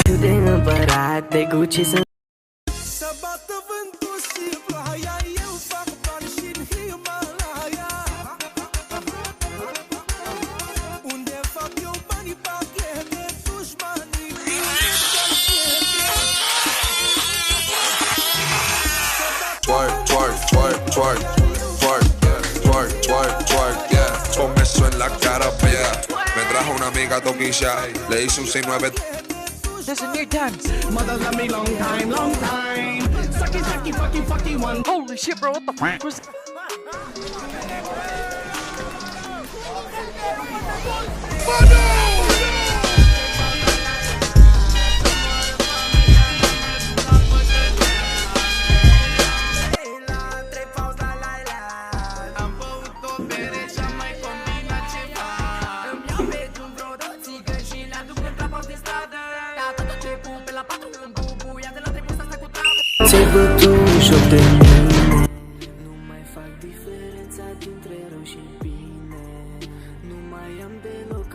Fiu de împărat, de Gucci sunt. Să bată vântul și ploaia, eu fac bani și-n Himalaya. Unde fac eu banii, pachete, dușmanii Twerk, twerk, twerk, twerk, twerk, twerk, twerk, twerk, yeah. Con eso en la cara, yeah. Me trajo una amiga toquilla, le hice un 6-9. There's a new dance. Mothers love me long time, long time. Sucky, sucky, fucky, fucky one. Holy shit, bro, what the fuck was Ți-ai bătut joc de mine. Nu mai fac diferența dintre rău și bine. Nu mai am deloc